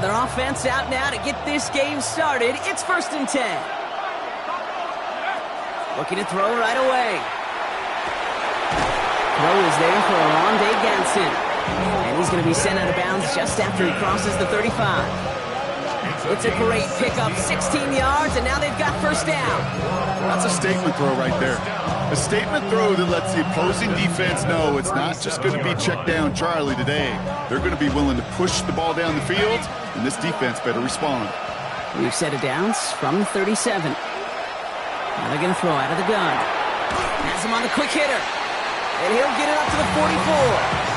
So their offense out now to get this game started. It's 1st and 10. Looking to throw right away. Throw is there for Oronde Gadsden. And he's going to be sent out of bounds just after he crosses the 35. It's a great pickup, 16 yards, and now they've got 1st down. That's a statement throw right there. A statement throw that lets the opposing defense know it's not just going to be check down Charlie today. They're going to be willing to push the ball down the field, and this defense better respond. We've set it downs from 37. Now they're going to throw out of the gun. Has him on the quick hitter. And he'll get it up to the 44.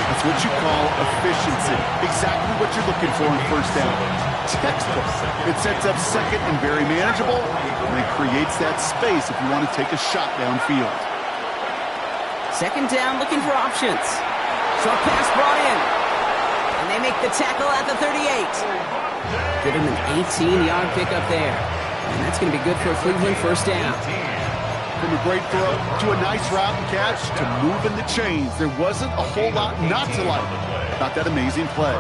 That's what you call efficiency. Exactly what you're looking for in 1st down. Textbook. It sets up 2nd and very manageable, and it creates that space if you want to take a shot downfield. 2nd down, looking for options. Short pass brought in. And they make the tackle at the 38. Give him an 18-yard pickup there. And that's going to be good for a Cleveland 1st down. From a great throw to a nice route and catch to moving the chains. There wasn't a whole lot not to like about that amazing play.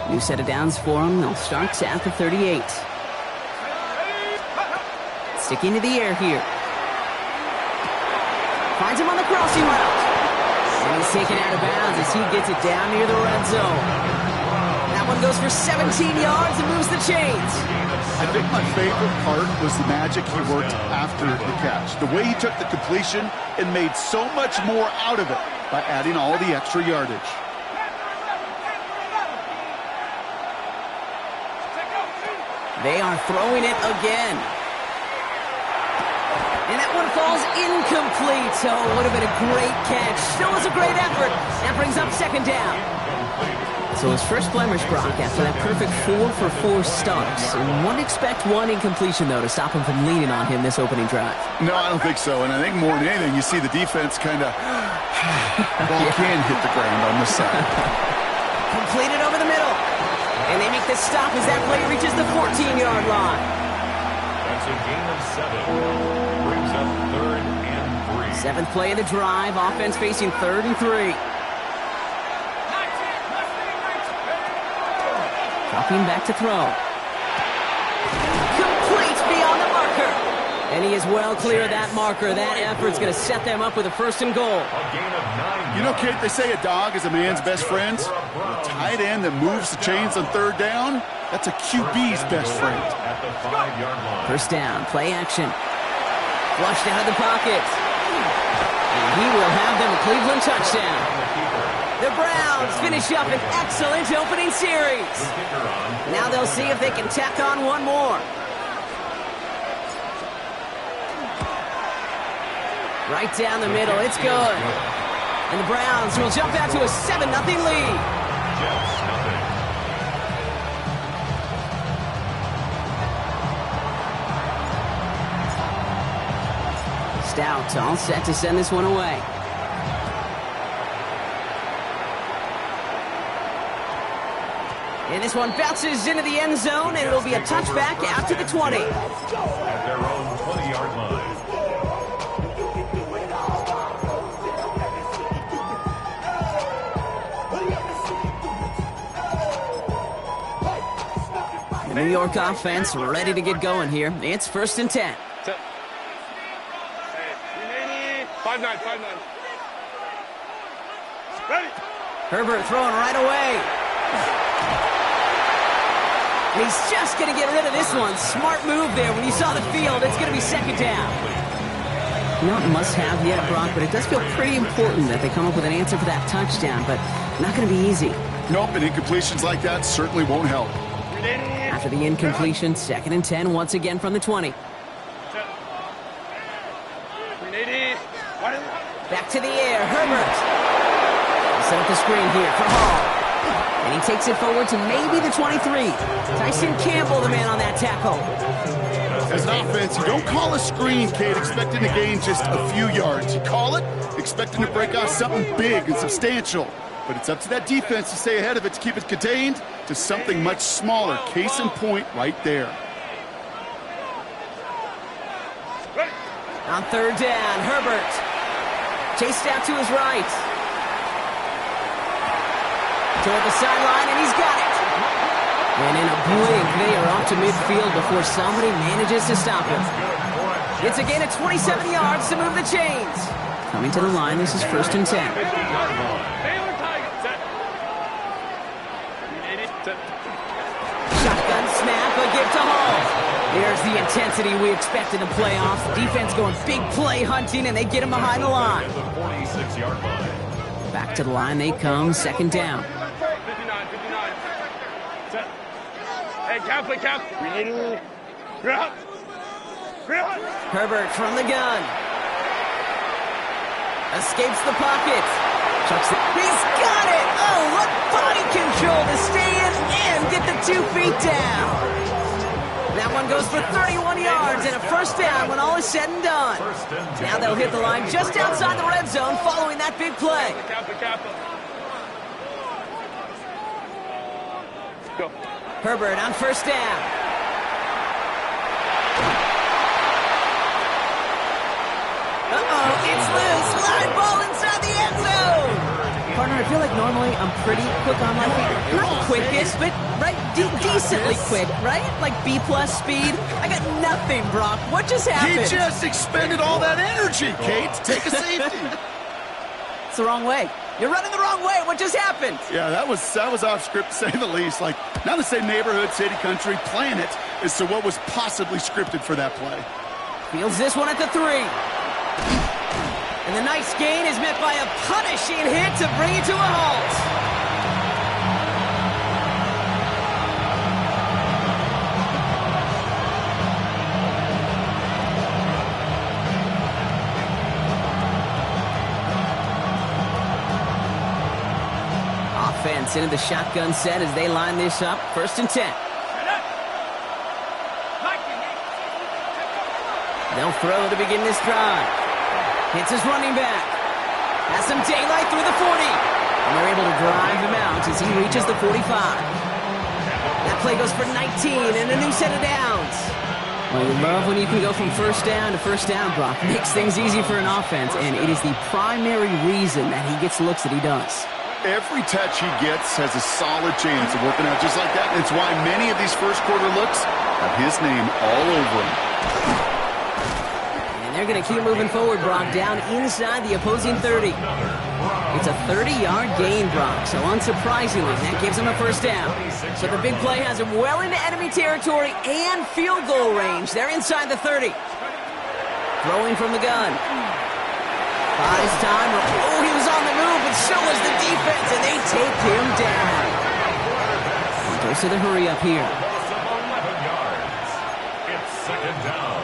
New set of downs for them. They'll start at the 38. Sticking to the air here. Finds him on the crossing route. And he's taken out of bounds as he gets it down near the red zone. That one goes for 17 yards and moves the chains. I think my favorite part was the magic he worked after the catch. The way he took the completion and made so much more out of it by adding all the extra yardage. They are throwing it again. And that one falls incomplete. So it would have been a great catch. Still was a great effort. That brings up 2nd down. So his first blemish, Brock, after that perfect 4 for 4 starts. And wouldn't expect one incompletion, though, to stop him from leaning on him this opening drive. No, I don't think so. And I think more than anything, you see the defense kind of ball can hit the ground on this side. Completed over the middle. And they make the stop as that play reaches the 14-yard line. That's a gain of 7. Brings up 3rd and 3. 7th play of the drive. Offense facing 3rd and 3. Dropping back to throw. Complete beyond the marker. And he is well clear of that marker. That effort's going to set them up with a 1st and goal. A gain of 9. You know, Kate, they say a dog is a man's best friend. A tight end that moves the chains on 3rd down, that's a QB's best friend. At the 5-yard line. 1st down, play action. Flushed out of the pocket. And he will have them a Cleveland touchdown. The Browns finish up an excellent opening series. Now they'll see if they can tack on one more. Right down the middle, it's good. And the Browns will jump out to a 7-0 lead. Jets nothing. Stout all set to send this one away. And this one bounces into the end zone, and it'll be a touchback out to the 20. At their own 20-yard line. The New York offense ready to get going here. It's 1st and 10. 5-9. Ready. Herbert throwing right away. And he's just going to get rid of this one. Smart move there. When you saw the field, it's going to be 2nd down. Not must-have yet, Brock, but it does feel pretty important that they come up with an answer for that touchdown, but not going to be easy. Nope, and incompletions like that certainly won't help. After the incompletion, 2nd and 10 once again from the 20. Back to the air, Herbert. Set up the screen here for Hall. And he takes it forward to maybe the 23. Tyson Campbell, the man on that tackle. As an offense, you don't call a screen, Kate, expecting to gain just a few yards. You call it expecting to break off something big and substantial. But it's up to that defense to stay ahead of it, to keep it contained to something much smaller. Case in point right there. On 3rd down, Herbert. Chased out to his right. Toward the sideline, and he's got it. And in a blink, they are off to midfield before somebody manages to stop him. It's a gain of 27 yards to move the chains. Coming to the line, this is 1st and 10. Shotgun snap, a give to Hall. There's the intensity we expect in the playoffs. The defense going big play hunting, and they get him behind the line. Back to the line they come, 2nd down. 59. Set. Hey, count, play count. Herbert from the gun. Escapes the pocket. He's got it! Oh, what body control to stay in and get the 2 feet down. That one goes for 31 yards and a 1st down when all is said and done. Now they'll hit the line just outside the red zone following that big play. Go. Herbert on 1st down. Uh-oh, it's loose. Live ball inside the end zone. Partner, I feel like normally I'm pretty quick on my feet. Not quickest, but right, decently quick, right? Like B-plus speed. I got nothing, Brock. What just happened? He just expended all that energy, Kate. Take a safety. It's the wrong way. You're running the wrong way. What just happened? Yeah, that was off script, to say the least. Like, not the same neighborhood, city, country, planet as to what was possibly scripted for that play. Fields this one at the 3. And the nice gain is met by a punishing hit to bring it to a halt. Offense into the shotgun set as they line this up. 1st and 10. They'll throw to begin this drive. Hits his running back. Has some daylight through the 40. And they're able to drive him out as he reaches the 45. That play goes for 19 and a new set of downs. Well, you love when you can go from 1st down to 1st down, Brock. Makes things easy for an offense, and it is the primary reason that he gets looks that he does. Every touch he gets has a solid chance of working out just like that. And it's why many of these first-quarter looks have his name all over them. They're going to keep moving forward, Brock, down inside the opposing 30. It's a 30-yard gain, Brock, so unsurprisingly, that gives him a 1st down. So the big play has him well into enemy territory and field goal range. They're inside the 30. Throwing from the gun. Buys time. Oh, he was on the move, but so was the defense, and they take him down. Goes to the hurry up here. It's 2nd down.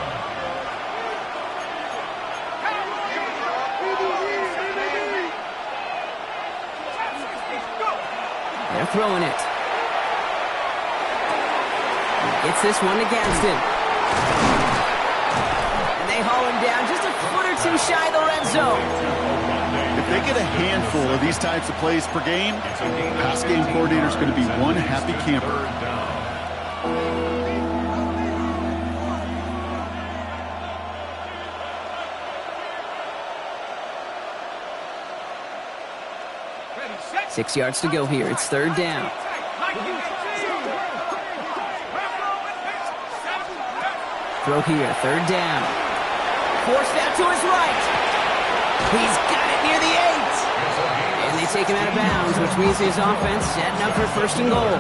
They're throwing it. He gets this one to Gadsden. And they haul him down just a foot or 2 shy of the red zone. If they get a handful of these types of plays per game, pass game coordinator is going to be one happy camper. Ready, 6 yards to go here. It's 3rd down. Throw here, 3rd down. Forced out to his right. He's got it near the 8. And they take him out of bounds, which means his offense setting up for 1st and goal.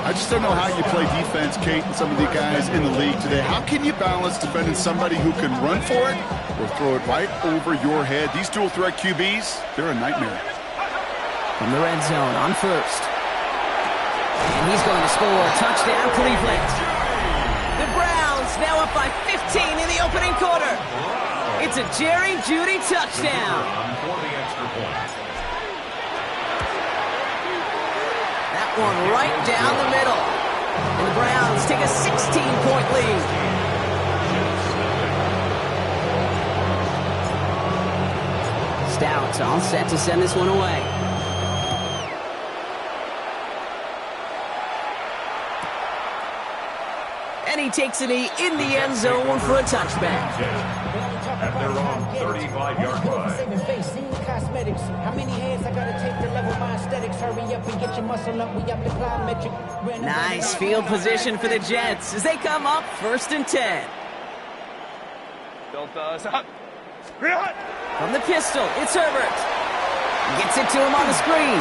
I just don't know how you play defense, Kate, and some of the guys in the league today. How can you balance defending somebody who can run for it or throw it right over your head? These dual threat QBs, they're a nightmare. From the red zone on 1st. And he's going to score a touchdown, Cleveland. The Browns now up by 15 in the opening quarter. It's a Jerry Jeudy touchdown. For the extra point. That one right down the middle. And the Browns take a 16-point lead. Stout all set to send this one away. And he takes it in the end zone for a touchback. at their own 35-yard line. Cosmetics. How many hands I gotta take to level my aesthetics? Hurry up and get your muscle up. We up the plyometric. Nice field position for the Jets as they come up 1st and 10. Don't stop. From the pistol, it's Herbert. Gets it to him on the screen.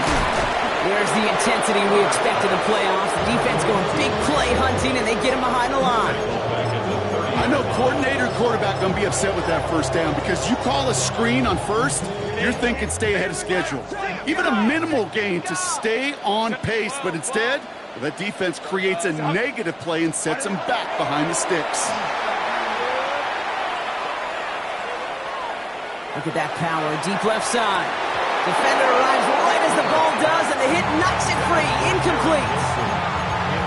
There's the intensity we expected in playoffs. The defense going big play hunting, and they get him behind the line. I know coordinator and quarterback going to be upset with that first down because you call a screen on first, you're thinking stay ahead of schedule. Even a minimal gain to stay on pace, but instead, that defense creates a negative play and sets them back behind the sticks. Look at that power, deep left side. Defender arrives right as the ball does, and the hit knocks it free. Incomplete.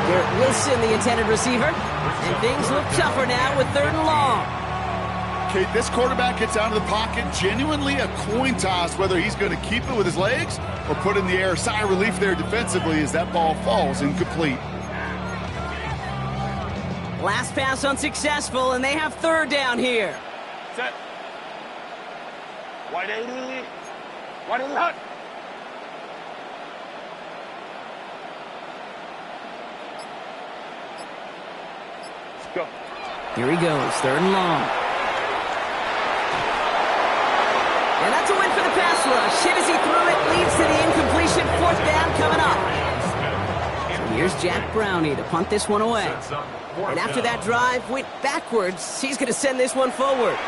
Garrett Wilson, the intended receiver. And things look tougher now with 3rd and long. Okay, this quarterback gets out of the pocket. Genuinely a coin toss whether he's going to keep it with his legs or put in the air. Sigh of relief there defensively as that ball falls incomplete. Last pass unsuccessful, and they have 3rd down here. Set. Wide 80. Wide 80 hot. Let's go. Here he goes, 3rd and long. And that's a win for the pass rush. Hit as he threw it, leads to the incompletion. 4th down coming up. So here's Jack Brownie to punt this one away. And after that drive went backwards, he's going to send this one forward.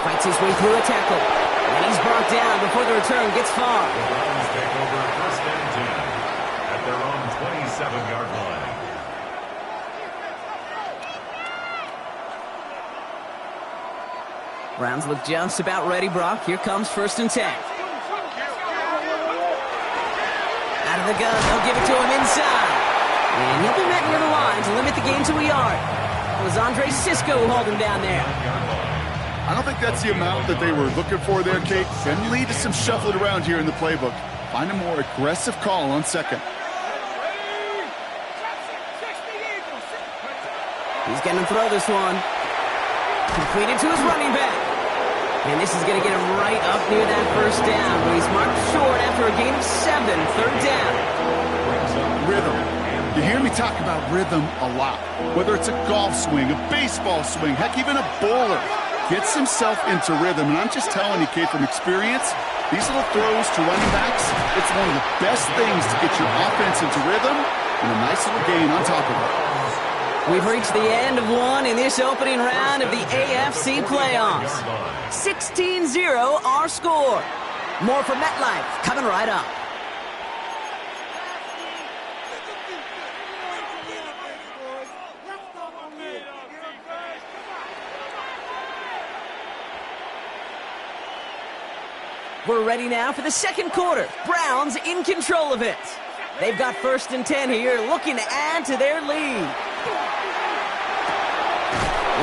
Fights his way through a tackle. And he's brought down before the return gets far. The Browns take over 1st and 10 at their own 27-yard line. Browns look just about ready, Brock. Here comes 1st and 10. Out of the gun, they'll give it to him inside. And he'll be met near the line to limit the gain to a yard. It was Andre Cisco who hauled him down there. I don't think that's the amount that they were looking for there, Kate. Can lead to some shuffling around here in the playbook. Find a more aggressive call on 2nd. He's going to throw this one. Completed to his running back. And this is going to get him right up near that 1st down. But he's marked short after a gain of 7. 3rd down. Rhythm. You hear me talk about rhythm a lot. Whether it's a golf swing, a baseball swing, heck, even a bowler. Gets himself into rhythm. And I'm just telling you, Kate, from experience, these little throws to running backs, it's one of the best things to get your offense into rhythm and a nice little gain on top of it. We've reached the end of one in this opening round of the AFC playoffs. 16-0 our score. More from MetLife coming right up. We're ready now for the 2nd quarter. Browns in control of it. They've got 1st and 10 here, looking to add to their lead.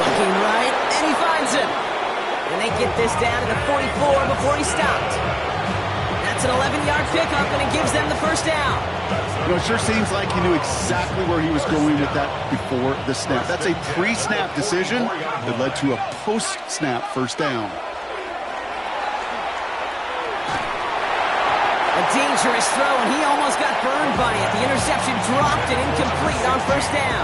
Looking right, and he finds him. And they get this down to the 44 before he stopped. That's an 11-yard pickup, and it gives them the 1st down. You know, it sure seems like he knew exactly where he was going with that before the snap. That's a pre-snap decision that led to a post-snap 1st down. A dangerous throw, and he almost got burned by it. The interception dropped and incomplete on 1st down.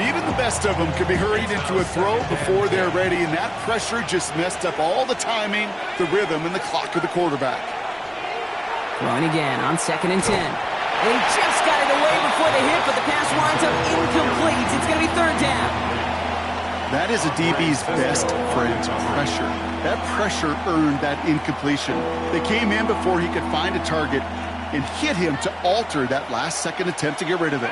Even the best of them can be hurried into a throw before they're ready, and that pressure just messed up all the timing, the rhythm, and the clock of the quarterback. Throwing again on 2nd and 10. And he just got it away before the hit, but the pass winds up incomplete. It's going to be 3rd down. That is a DB's best friend, pressure. That pressure earned that incompletion. They came in before he could find a target and hit him to alter that last-second attempt to get rid of it.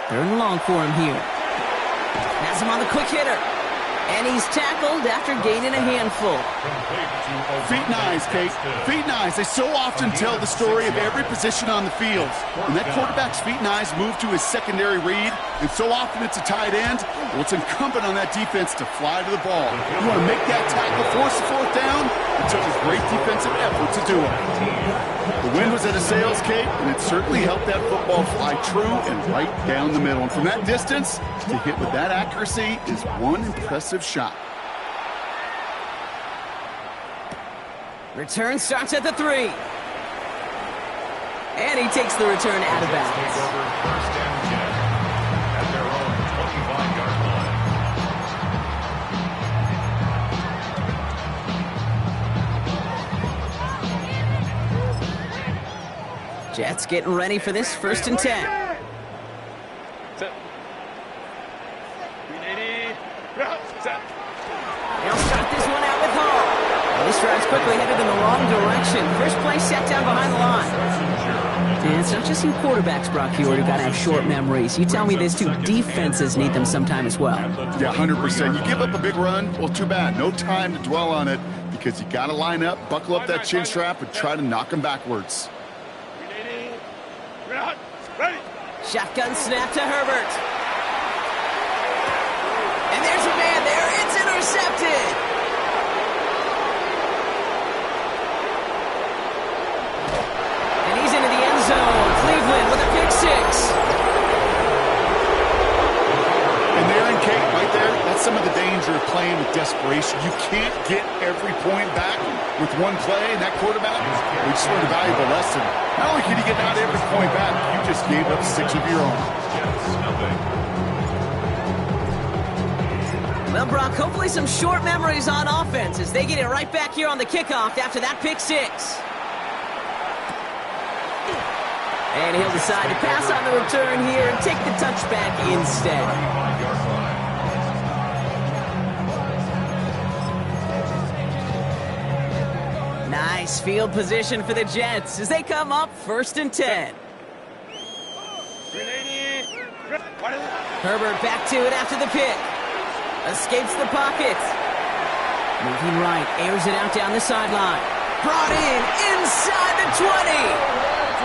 3rd and long for him here. Has him on the quick hitter. And he's tackled after gaining a handful. Feet and eyes, Kate. Feet and eyes. They so often tell the story of every position on the field. When that quarterback's feet and eyes move to his secondary read, and so often it's a tight end, well, it's incumbent on that defense to fly to the ball. You want to make that tackle, force the fourth down. It took a great defensive effort to do it. The wind was at a sails, Kate, and it certainly helped that football fly true and right down the middle. And from that distance, to hit with that accuracy is one impressive shot. Return starts at the 3. And he takes the return out of bounds. First and 10 at their own 25-yard line. Jets getting ready for this 1st and 10. Set. 380. Set. They'll start this one out with Hall. This drive's quickly headed in the wrong direction. First play set down behind the line. And it's not just you quarterbacks, Brock Huard, who got to have short memories. You tell me this too, defenses need them sometime as well. Yeah, 100%. You give up a big run, well, too bad. No time to dwell on it because you got to line up, buckle up that chin strap, and try to knock them backwards. 380. Ready. Shotgun snap to Herbert. And there's a man there. It's intercepted. And he's into the end zone. Cleveland with a pick 6. And there in Kate, right there, that's some of the danger of playing with desperation. You can't get every point back with one play, and that quarterback, we just learned a valuable lesson. Not only can you get out every point back, you just gave up 6 of your own. Well, Brock, hopefully some short memories on offense as they get it right back here on the kickoff after that pick 6. And he'll decide to pass on the return here and take the touchback instead. Nice field position for the Jets as they come up 1st and 10. 380. Herbert back to it after the pick. Escapes the pocket. Moving right, airs it out down the sideline. Brought in inside the 20.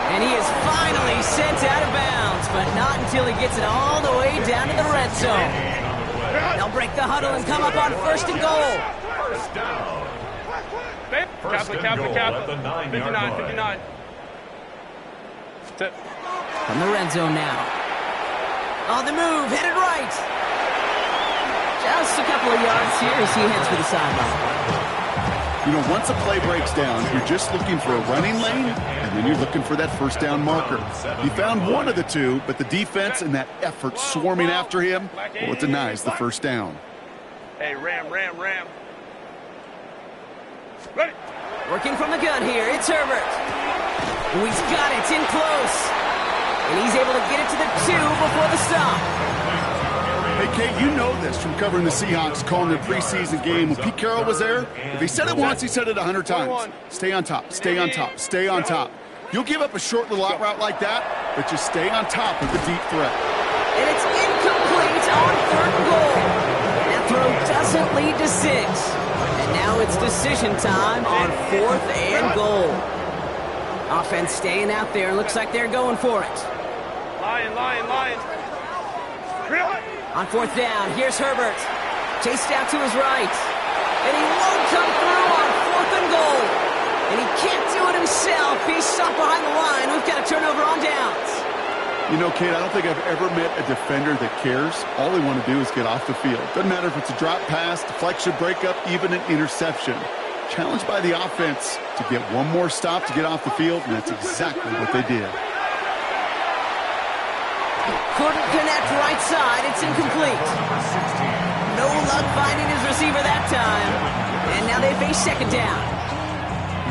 And he is finally sent out of bounds, but not until he gets it all the way down to the red zone. They'll break the huddle and come up on 1st and goal. First down. Captain. 59. Set. From the red zone now. On the move, headed right. Just a couple of yards here as he heads for the sideline. You know, once a play breaks down, you're just looking for a running lane, and then you're looking for that first down marker. He found one of the two, but the defense and that effort swarming after him, well, it denies the first down. Hey, Ram. Ready. Working from the gun here, it's Herbert. Oh, he's got it, it's in close. And he's able to get it to the 2 before the stop. Hey, Kate, you know this from covering the Seahawks, calling their preseason game. When Pete Carroll was there, if he said it once, he said it 100 times. Stay on top, stay on top, stay on top. You'll give up a short little out route like that, but just stay on top of the deep threat. And it's incomplete on 3rd and goal. That throw doesn't lead to 6. And now it's decision time on 4th and goal. Offense staying out there. Looks like they're going for it. Lion. On 4th down, here's Herbert. Chased out to his right. And he won't come through on 4th and goal. And he can't do it himself. He's stopped behind the line. We've got a turnover on downs. You know, Kate, I don't think I've ever met a defender that cares. All they want to do is get off the field. Doesn't matter if it's a drop pass, deflection, breakup, even an interception. Challenged by the offense to get one more stop to get off the field, and that's exactly what they did. Couldn't connect right side. It's incomplete. No luck finding his receiver that time. And now they face 2nd down.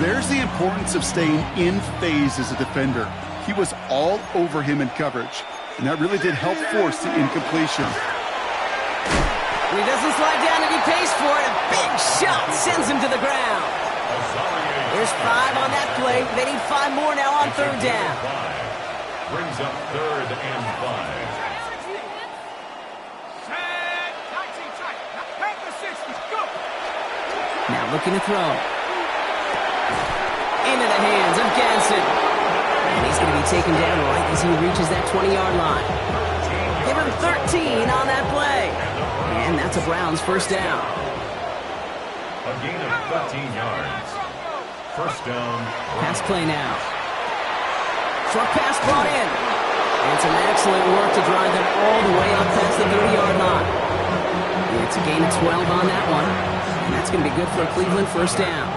There's the importance of staying in phase as a defender. He was all over him in coverage, and that really did help force the incompletion. He doesn't slide down and he pays for it. A big shot sends him to the ground. There's 5 on that play. They need 5 more now on 3rd down. Brings up 3rd and 5. Now looking to throw. Into the hands of Ganson. And he's going to be taken down right as he reaches that 20-yard line. Give him 13 on that play. And that's a Browns first down. A gain of 13 yards. First down. Pass play now. Short pass brought in. And some excellent work to drive them all the way up past the 30-yard line. It's a gain of 12 on that one. And that's going to be good for a Cleveland first down.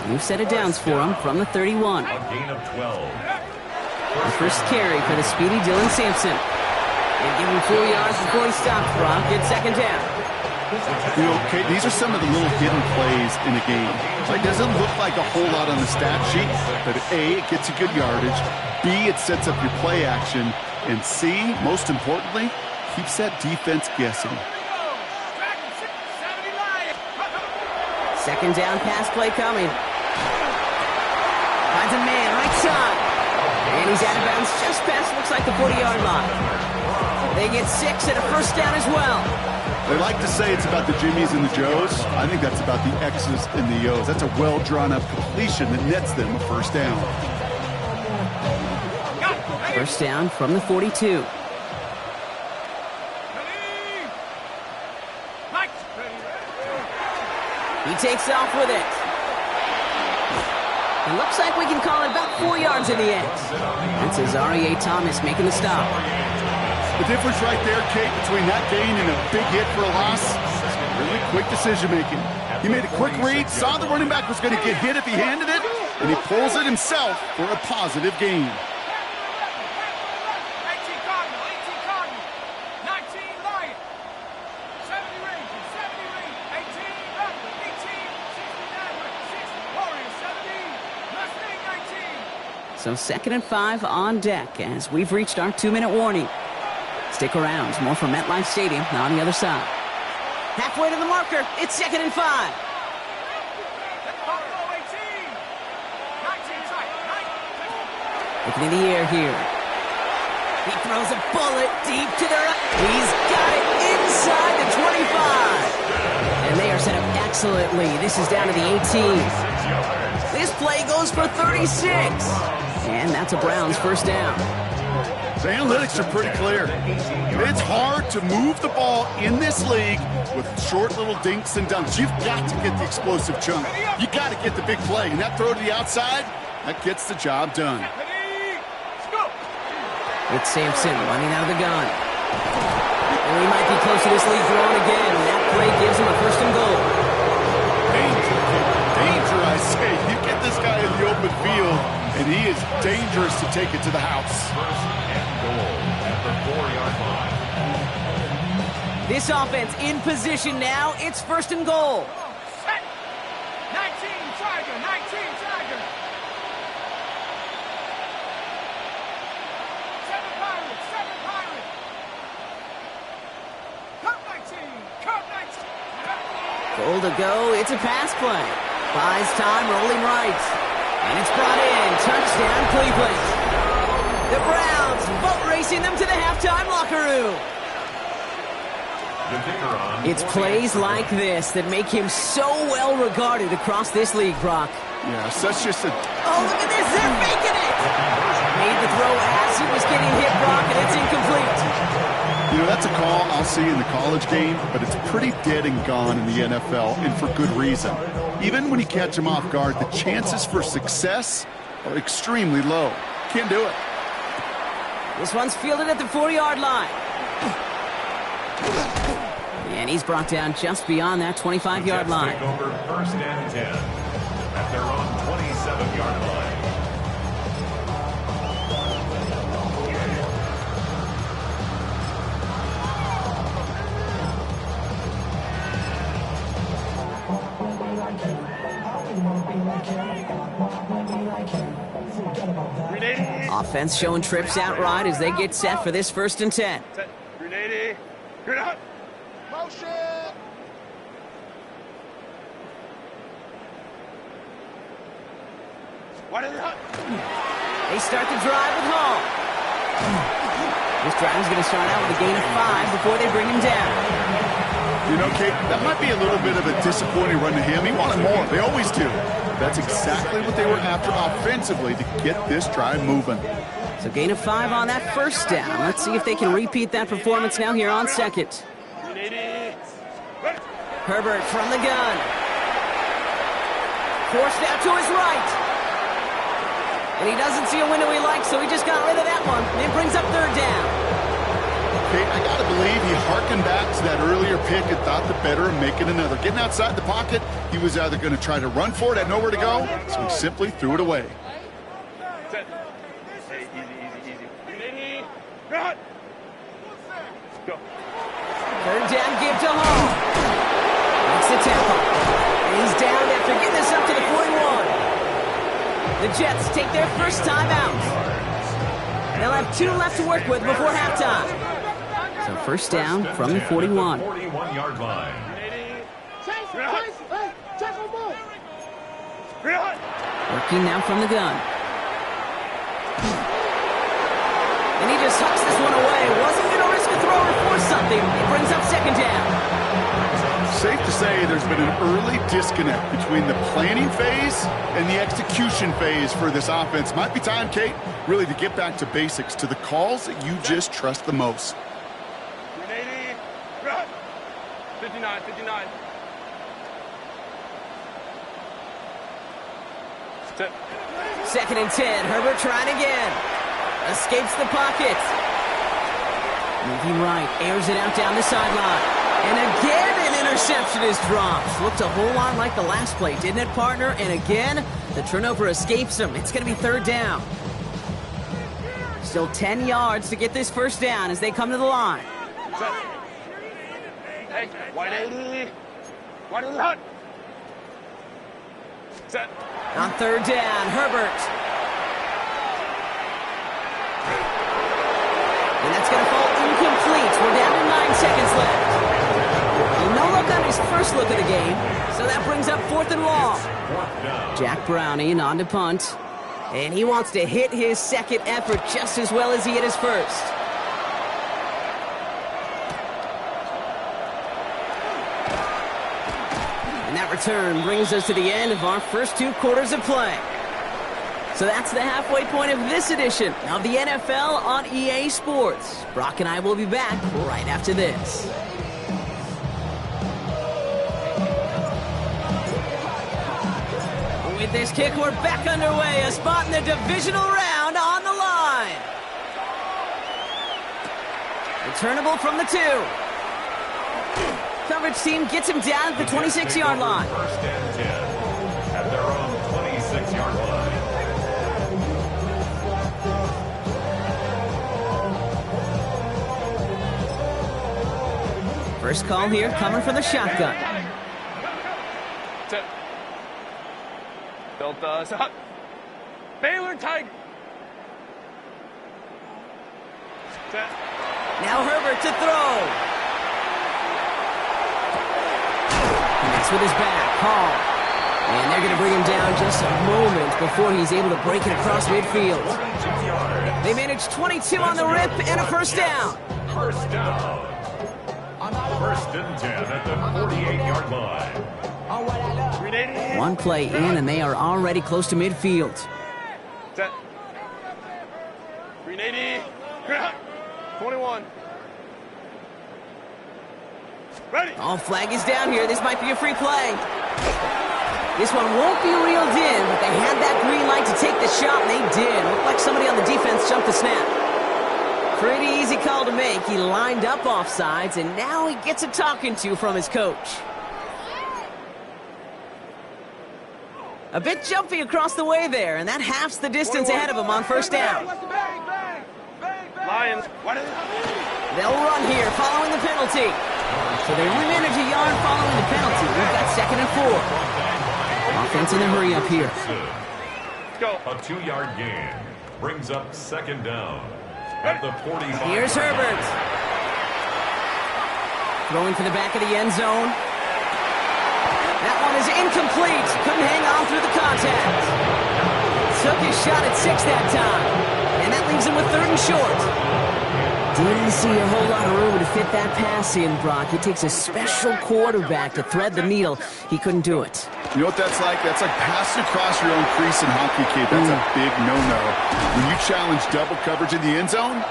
New set of downs for him from the 31. A gain of 12. The first carry for the speedy Dylan Sampson. They give him 4 yards before he stops, Brock. It's second down. You know, Kate, these are some of the little hidden plays in a game. It doesn't look like a whole lot on the stat sheet, but A, it gets you good yardage. B, it sets up your play action. And C, most importantly, keeps that defense guessing. Second down pass play coming. Finds a man right side. And he's out of bounds just past, looks like the 40-yard line. They get 6 and a first down as well. They like to say it's about the Jimmies and the Joes. I think that's about the X's and the O's. That's a well-drawn-up completion that nets them a first down. First down from the 42. He takes off with it. It looks like we can call it about 4 yards in the end. That's Azareye'h Thomas making the stop. The difference right there, Kate, between that gain and a big hit for a loss, really quick decision-making. He made a quick read, saw the running back was going to get hit if he handed it, and he pulls it himself for a positive gain. 18 Cardinal, 18 Cardinal, 19 Lion, 70 Rangers, 70 Rangers, 18 Raptor, 18, 69 6 Warriors, 70, Mustang 19. So 2nd and 5 on deck as we've reached our 2-minute warning. Stick around. More from MetLife Stadium on the other side. Halfway to the marker. It's 2nd and 5. Looking in the air here. He throws a bullet deep to the right. He's got it inside the 25. And they are set up excellently. This is down to the 18. This play goes for 36. And that's a Browns first down. The analytics are pretty clear. It's hard to move the ball in this league with short little dinks and dunks. You've got to get the explosive chunk. You got to get the big play. And that throw to the outside, that gets the job done. It's Sampson running out of the gun. And he might be close to this lead throwing again. That play gives him a first and goal. Danger, danger, I say. You get this guy in the open field, and he is dangerous to take it to the house. This offense in position now. It's first and goal. Set. 19 Tiger, 19 Tiger. 7 Pirates, 7 Pirates. Cup 19, Cup 19. Goal to go. It's a pass play. Buys time, rolling right. And it's brought in. Touchdown, Cleveland. The Browns boat racing them to the halftime locker room. It's plays like this that make him so well regarded across this league, Brock. Yeah, such just a... Oh, look at this. They're making it. Made the throw as he was getting hit, Brock, and it's incomplete. You know, that's a call I'll see in the college game, but it's pretty dead and gone in the NFL, and for good reason. Even when you catch him off guard, the chances for success are extremely low. Can't do it. This one's fielded at the 4-yard line. And he's brought down just beyond that 25-yard line. Take over first and 10 at their own 27-yard line. Offense showing trips out right as they get set for this 1st and 10. Set. 380. Good up. Motion. What is it? They start the drive with Hall. This drive is going to start out with a gain of 5 before they bring him down. You know, Kate, that might be a little bit of a disappointing run to him. He wanted more. They always do. That's exactly what they were after offensively to get this drive moving. So gain of 5 on that first down. Let's see if they can repeat that performance now here on second. Herbert from the gun. Forced out to his right. And he doesn't see a window he likes, so he just got rid of that one. And it brings up third down. Kate, I got to believe he harkened back to that earlier pick and thought the better of making another. Getting outside the pocket, he was either going to try to run for it, had nowhere to go, so he simply threw it away. Set. Hey, easy. Ready? Cut. Go. Third down, give to Hall. Makes the tackle. And he's down after getting this up to the 41. The Jets take their first time out. They'll have 2 left to work with before halftime. So first down from the 41. 41-yard line. Working now from the gun. And he just hucks this one away. Wasn't going to risk a throw or force something. It brings up second down. Safe to say there's been an early disconnect between the planning phase and the execution phase for this offense. Might be time, Kate, really to get back to basics, to the calls that you just trust the most. 59. Set. Second and 10. Herbert trying again. Escapes the pocket. Moving right. Airs it out down the sideline. And again, an interception is dropped. Looked a whole lot like the last play, didn't it, partner? And again, the turnover escapes him. It's going to be third down. Still 10 yards to get this first down as they come to the line. Set. Hey, wide 80. Wide hut. Set. On third down, Herbert. And that's going to fall incomplete. We're down to 9 seconds left. No look on his first look of the game, so that brings up 4th and long. Jack Browning on to punt, and he wants to hit his second effort just as well as he hit his first. And that return brings us to the end of our first 2 quarters of play. So that's the halfway point of this edition of the NFL on EA Sports. Brock and I will be back right after this. With this kick, we're back underway. A spot in the divisional round on the line. Returnable from the 2. Coverage team gets him down at the 26-yard line. First and 10 at their own 26-yard line. First call here coming from the shotgun. Set. Delta. Set. Baylor Tiger. Set. Now Herbert to throw. Connects with his back. Hall. And they're going to bring him down just a moment before he's able to break it across midfield. They managed 22 on the rip and a first down. First down. First and 10 at the 48-yard line. One play in, and they are already close to midfield. Set. 380. 21. Ready. Oh, flag is down here. This might be a free play. This one won't be reeled in, but they had that green light to take the shot, and they did. Looked like somebody on the defense jumped the snap. Pretty easy call to make. He lined up offsides, and now he gets a talking to from his coach. A bit jumpy across the way there, and that halves the distance ahead of him on first down. Lions. They'll run here following the penalty. So they only manage a yard following the penalty. We've got second and 4. Offense in a hurry up here. Let's go. A 2-yard gain brings up second down at the 45. Here's Herbert. Throwing for the back of the end zone. That one is incomplete. Couldn't hang on through the contact. Took his shot at 6 that time. And that leaves him with 3rd and short. Didn't see a whole lot of room to fit that pass in, Brock. It takes a special quarterback to thread the needle. He couldn't do it. You know what that's like? That's like passing across your own crease in hockey, kid. That's a big no-no. When you challenge double coverage in the end zone,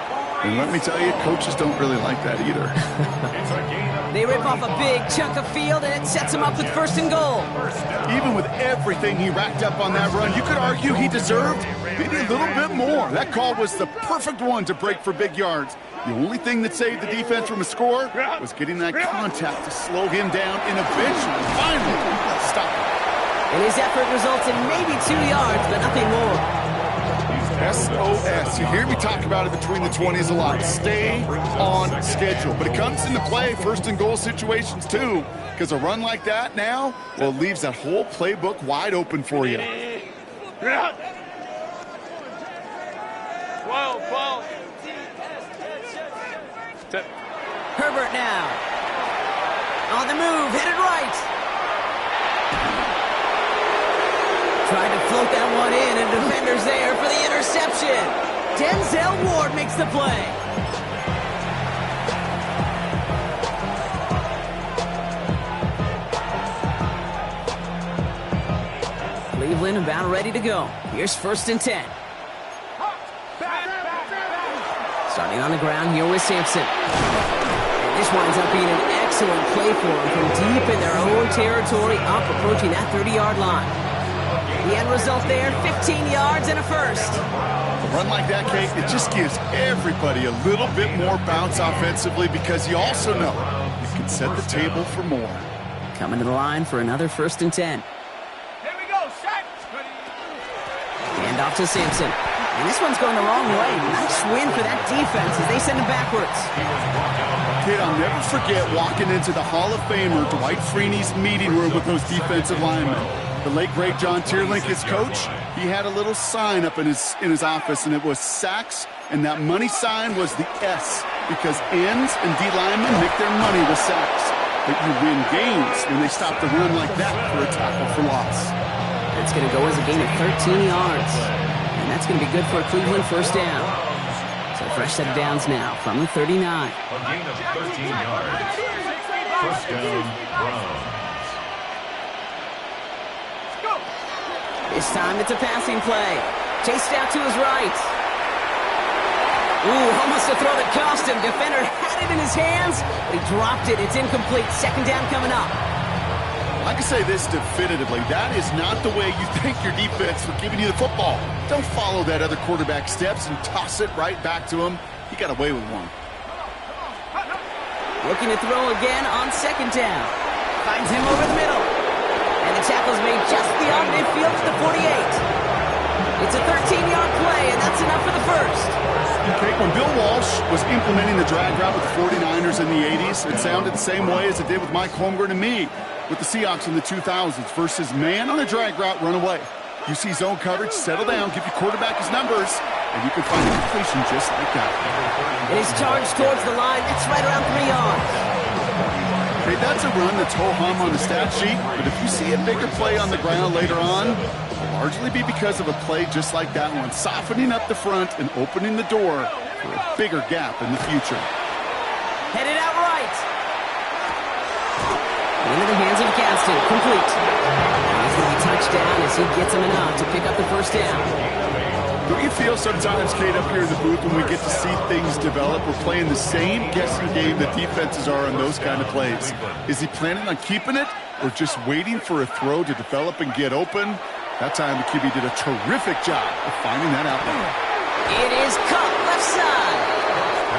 and let me tell you, coaches don't really like that either. They rip off a big chunk of field, and it sets him up with 1st and goal. Even with everything he racked up on that run, you could argue he deserved maybe a little bit more. That call was the perfect one to break for big yards. The only thing that saved the defense from a score was getting that contact to slow him down and eventually, finally, stop him. And his effort results in maybe 2 yards, but nothing more. SOS. You hear me talk about it between the 20s a lot. Stay on schedule. But it comes into play 1st and goal situations too, because a run like that now, well, it leaves that whole playbook wide open for you. 12. Herbert now. On the move, headed right. Tried to float that one in, and defender's there for the interception. Denzel Ward makes the play. Cleveland about ready to go. Here's 1st and 10. Starting on the ground here with Sampson. This winds up being an excellent play for him from deep in their own territory, up approaching that 30-yard line. The end result there, 15 yards and a first. A run like that, Kate, it just gives everybody a little bit more bounce offensively because you also know you can set the table for more. Coming to the line for another 1st and 10. Here we go, set. Hand off to Sampson. And this one's going the wrong way. Nice win for that defense as they send him backwards. Kid, I'll never forget walking into the Hall of Famer Dwight Freeney's meeting room with those defensive linemen. The late, great John Tierlink, his coach, he had a little sign up in his office, and it was sacks, and that money sign was the S, because ends and D linemen make their money with sacks. But you win games when they stop the run like that for a tackle for loss. That's going to go as a gain of 13 yards. And that's going to be good for a Cleveland 1st down. So fresh set of downs now from the 39. A gain of 13 yards. 1st down, Browns. This time it's a passing play. Chased out to his right. Ooh, almost a throw that cost him. Defender had it in his hands, but he dropped it. It's incomplete. 2nd down coming up. I can say this definitively. That is not the way you thank your defense for giving you the football. Don't follow that other quarterback steps and toss it right back to him. He got away with one. Looking to throw again on 2nd down. Finds him over the middle. And the tackle's made just beyond midfield to the 48. It's a 13-yard play, and that's enough for the first. Okay, when Bill Walsh was implementing the drag route with the 49ers in the 80s, it sounded the same way as it did with Mike Holmgren and me with the Seahawks in the 2000s versus man on a drag route, run away. You see zone coverage, settle down, give your quarterback his numbers, and you can find a completion just like that. It is charged towards the line. It's right around 3 yards. Okay, that's a run that's ho-hum on the stat sheet, but if you see a bigger play on the ground later on, it'll largely be because of a play just like that one, softening up the front and opening the door for a bigger gap in the future. Headed out right. Into the hands of Gaston. Complete. He's going to be touchdown as he gets him enough to pick up the 1st down. Don't you feel sometimes, Kate, up here in the booth when we get to see things develop, we're playing the same guessing game that defenses are on those kind of plays? Is he planning on keeping it or just waiting for a throw to develop and get open? That time the QB did a terrific job of finding that outlet. It is caught left side.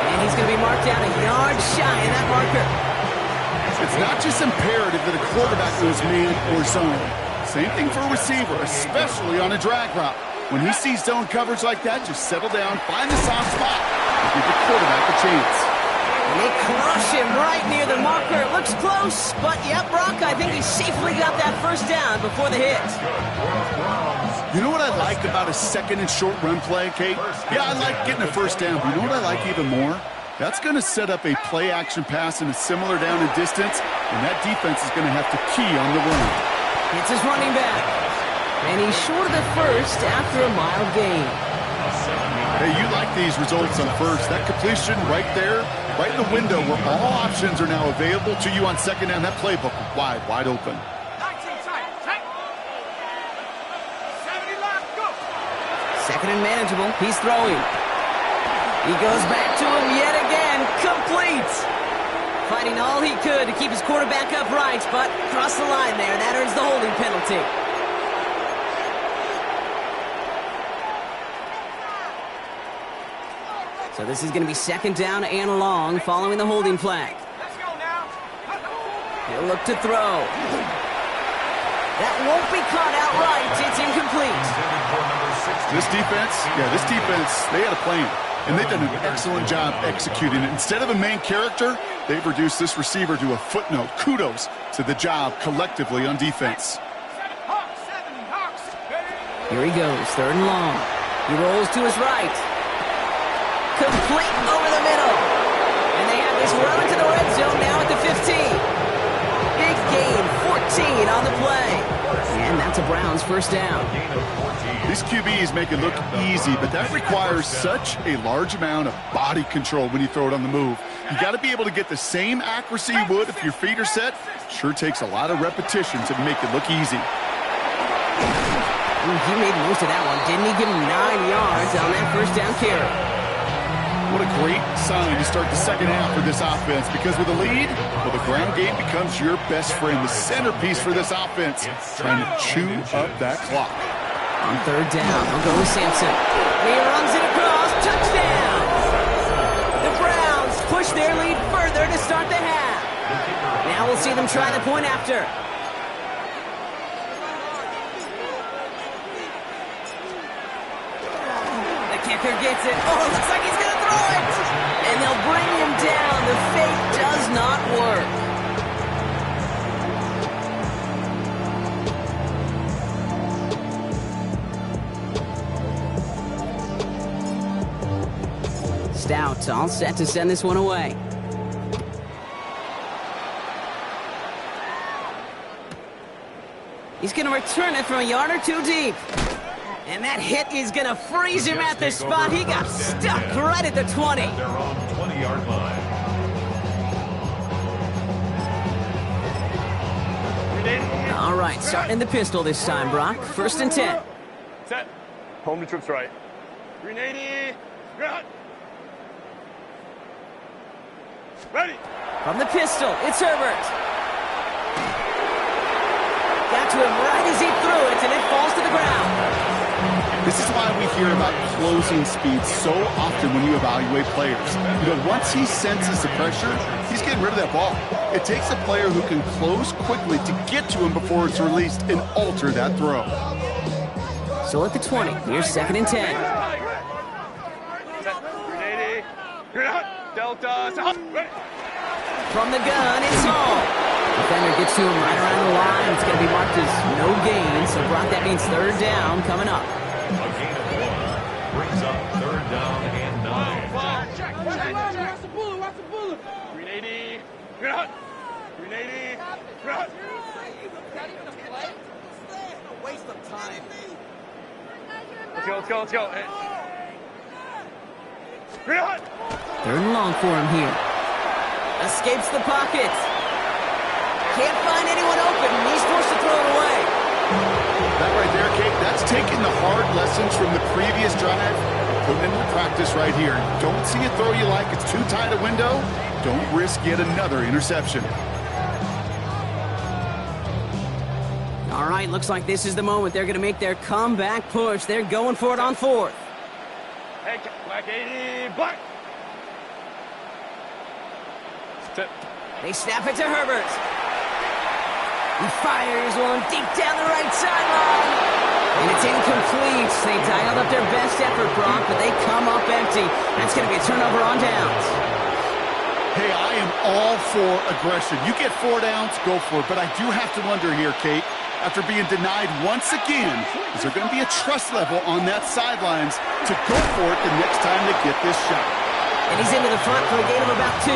And he's going to be marked down a yard shy of that marker. It's not just imperative that a quarterback goes man or zone. Same thing for a receiver, especially on a drag route. When he sees zone coverage like that, just settle down, find the soft spot, and give the quarterback a chance. And they crush him right near the marker. It looks close, but yep, Brock, I think he safely got that 1st down before the hit. You know what I like about a 2nd and short run play, Kate? Yeah, I like getting a 1st down, but you know what I like even more? That's going to set up a play-action pass in a similar down and distance, and that defense is going to have to key on the run. It's his running back. And he's short of the 1st after a mild gain. Hey, you like these results on first. That completion right there, right in the window where all options are now available to you on second down. That playbook wide open. 19 tight. Tight. 70 left. Go. Second and manageable. He's throwing. He goes back to him yet again. Complete. Fighting all he could to keep his quarterback upright, but crossed the line there. That earns the holding penalty. So this is going to be second down and long following the holding flag. Let's go now. He'll look to throw. That won't be caught outright. It's incomplete. This defense, they had a plan. And they've done an excellent job executing it. Instead of a main character, they've reduced this receiver to a footnote. Kudos to the job collectively on defense. Here he goes, third and long. He rolls to his right. Complete over the middle. And they have this run into the red zone now at the 15. Big gain, 14 on the play. And that's a Browns first down. These QBs make it look easy, but that requires such a large amount of body control when you throw it on the move. You got to be able to get the same accuracy you would if your feet are set. Sure takes a lot of repetition to make it look easy. He made most of that one, didn't he? Give him 9 yards on that first down carry. What a great sign to start the second half for this offense, because with a lead, well, the ground game becomes your best friend, the centerpiece for this offense, trying to chew up that clock. On third down, he'll go with Sampson. He runs it across, touchdown! The Browns push their lead further to start the half. Now we'll see them try the point after. The kicker gets it. Oh, looks like he's going to throw it! And they'll bring him down. The fake does not work. Stout all set to send this one away. He's going to return it from a yard or two deep. And that hit is going to freeze him at the spot. He got stuck right at the 20. They're on 20-yard line. All right, starting the pistol this time, Brock. First and 10. Set. Home to trips right. 380. Ground. Ready. From the pistol, it's Herbert. Got to him right as he threw it, and it falls to the ground. This is why we hear about closing speed so often when you evaluate players. You know, once he senses the pressure, he's getting rid of that ball. It takes a player who can close quickly to get to him before it's released and alter that throw. So at the 20, here's second and 10. Set. 380. Ground. Delta. Ready. From the gun, it's Hall. Defender gets to him right around the line. It's going to be marked as no gain. So, Brock, that means third down coming up. A gain of 1 brings up third down and 9. Check. Watch the bullet. Watch the bullet. 380. Ground. 380. Ground. Waste of time. Let's go. Hey. Ground. Third and long for him here. Escapes the pocket. Can't find anyone open. He's forced to throw it away. That right there, Kate, that's taking the hard lessons from the previous drive, putting into practice right here. Don't see a throw you like. It's too tight a window. Don't risk yet another interception. All right, looks like this is the moment. They're going to make their comeback push. They're going for it on fourth. Hey, black 80. Black. Set. They snap it to Herbert. He fires one deep down the right sideline. And it's incomplete. They dialed up their best effort, Brock, but they come up empty. That's going to be a turnover on downs. Hey, I am all for aggression. You get 4 downs, go for it. But I do have to wonder here, Kate, after being denied once again, is there going to be a trust level on that sidelines to go for it the next time they get this shot? And he's into the front for a gain of about 2.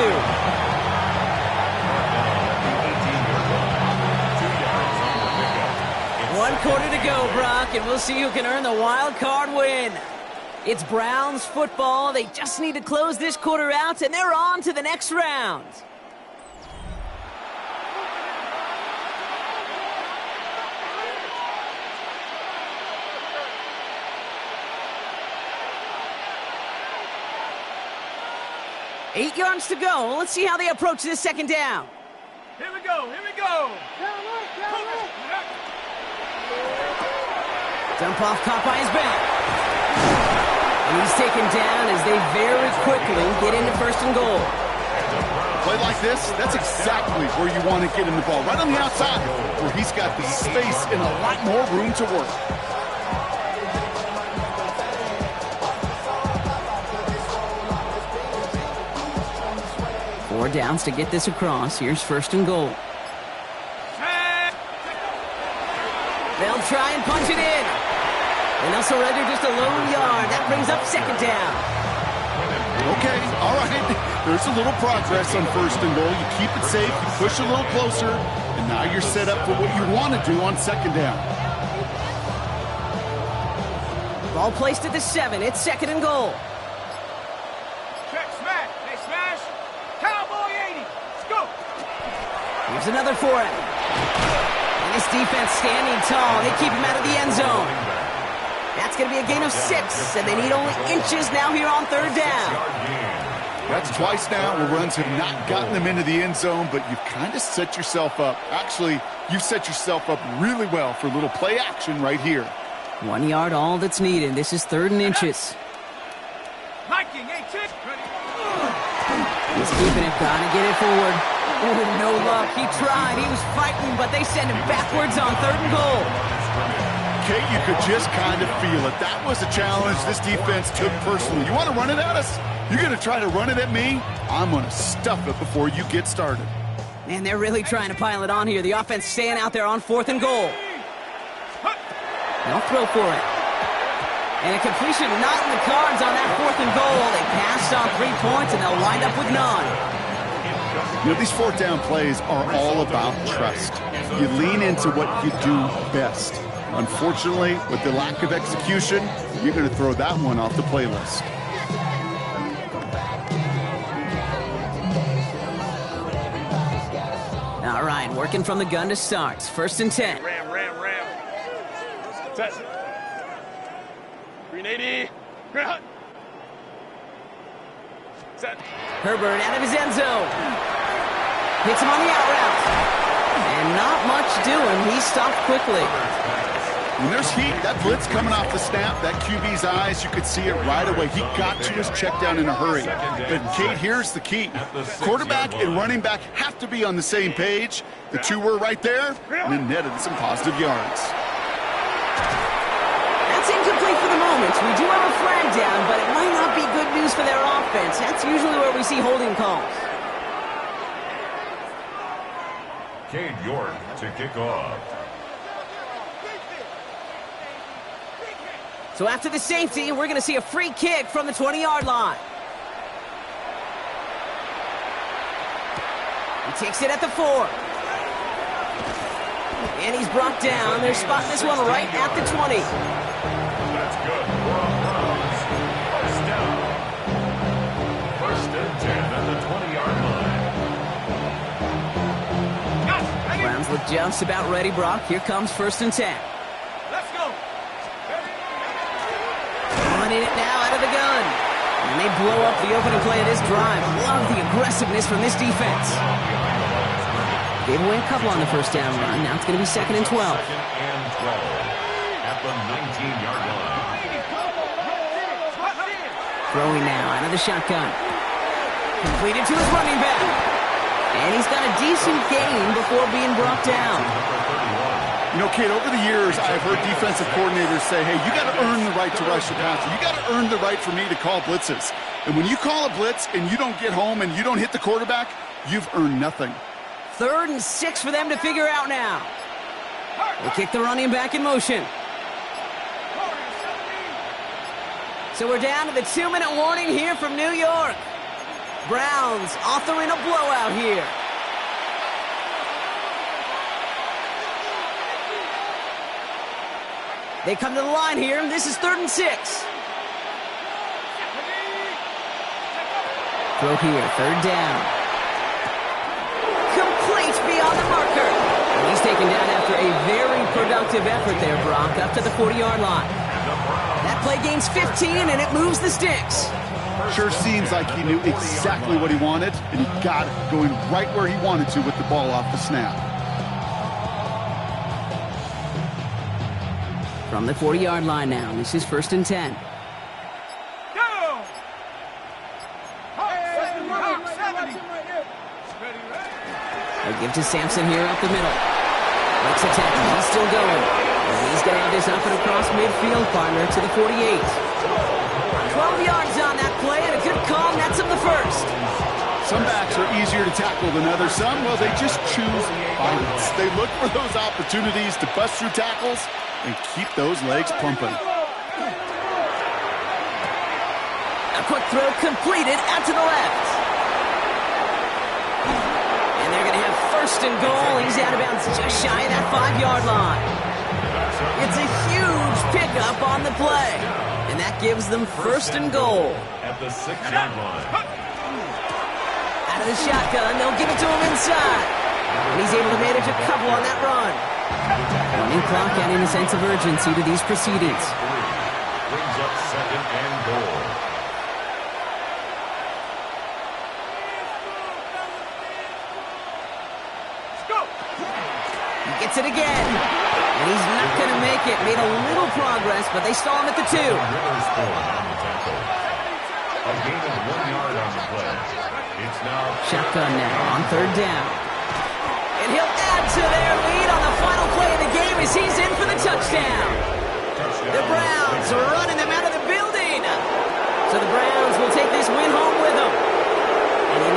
1 quarter to go, Brock, and we'll see who can earn the wild card win. It's Browns football. They just need to close this quarter out, and they're on to the next round. Eight yards to go. Let's see how they approach this second down. Here we go, here we go. Dump off, caught by his back. And he's taken down as they very quickly get into first and goal. Play like this, that's exactly where you want to get him the ball. Right on the outside, where he's got the space and a lot more room to work. Four downs to get this across. Here's first and goal. They'll try and punch it in. And they'll surrender just a lone yard. That brings up second down. Okay, all right. There's a little progress on first and goal. You keep it safe, you push a little closer, and now you're set up for what you want to do on second down. Ball placed at the 7. It's second and goal. Check, smash. They smash. Cowboy 80. Let's go. Here's another for him. And this defense standing tall. They keep him out of the end zone. That's going to be a gain of 6, and they need only inches now here on third down. That's twice now where runs have not gotten them into the end zone, but you've kind of set yourself up. Actually, you've set yourself up really well for a little play action right here. 1 yard, all that's needed. This is third and inches. Hiking, 8 tick. He's keeping it, gotta get it forward. Oh, no luck. He tried. He was fighting, but they send him backwards on third and goal. Kate, you could just kind of feel it. That was a challenge this defense took personally. You want to run it at us? You're going to try to run it at me? I'm going to stuff it before you get started. Man, they're really trying to pile it on here. The offense staying out there on fourth and goal. They'll throw for it. And a completion not in the cards on that fourth and goal. They passed on 3 points, and they'll wind up with none. You know, these fourth down plays are all about trust. You lean into what you do best. Unfortunately, with the lack of execution, you're going to throw that one off the playlist. All right, working from the gun to start. First and 10. Ram. Set. 380. Set. Herbert out of his end zone. Hits him on the out route. And not much doing. He stopped quickly. When there's heat, that blitz coming off the snap, that QB's eyes, you could see it right away. He got to his check down in a hurry. But, Kate, here's the key. Quarterback and running back have to be on the same page. The two were right there, and it netted some positive yards. That's incomplete for the moment. We do have a flag down, but it might not be good news for their offense. That's usually where we see holding calls. Cade York to kick off. So after the safety, we're going to see a free kick from the 20-yard line. He takes it at the 4. And he's brought down. They're spotting this one right at the 20. That's good. First down. First and 10 at the 20-yard line. Browns look just about ready, Brock. Here comes first and 10. Let's go. Running it now out of the gun. And they blow up the opening play of this drive. Love the aggressiveness from this defense. Gave away a couple on the first down run. Now it's going to be second and 12. Second and 12 at the 19-yard line. Throwing now out of the shotgun. Completed to his running back. And he's got a decent gain before being brought down. You know, Kate, over the years, I've heard defensive coordinators say, hey, you got to earn the right to rush the passer. You got to earn the right for me to call blitzes. And when you call a blitz and you don't get home and you don't hit the quarterback, you've earned nothing. 3rd and 6 for them to figure out now. They kick the running back in motion. So we're down to the 2-minute warning here from New York. Browns authoring a blowout here. They come to the line here. This is 3rd and 6. throw here, third down. Complete beyond the marker. And he's taken down after a very productive effort there, Brock, up to the 40-yard line. That play gains 15, and it moves the sticks. Sure seems like he knew exactly what he wanted, and he got it going right where he wanted to with the ball off the snap. From the 40-yard line now, this is 1st and 10. They'll give to Sampson here up the middle. Makes a tackle. He's still going. And he's going to have this up and across midfield, partner, to the 48. 12 yards on that play, and a good call nets him the first. Some backs are easier to tackle than others. Some, well, they just choose violence. They look for those opportunities to bust through tackles and keep those legs pumping. A quick throw completed out to the left. And they're going to have 1st and goal. He's out of bounds just shy of that 5-yard line. It's a huge pickup on the play. And that gives them 1st and goal. At the 6-yard line. Out of the shotgun, they'll give it to him inside. And he's able to manage a couple on that run. Running clock adding a sense of urgency to these proceedings. Brings up 2nd and goal. He gets it again. And he's not going to make it. Made a little progress, but they stall him at the 2. Witherspoon on the tackle. A gain of 1 yard on the play. It's now Shotgun now on 3rd down. And he'll add to their lead on the final play of the game as he's in for the touchdown.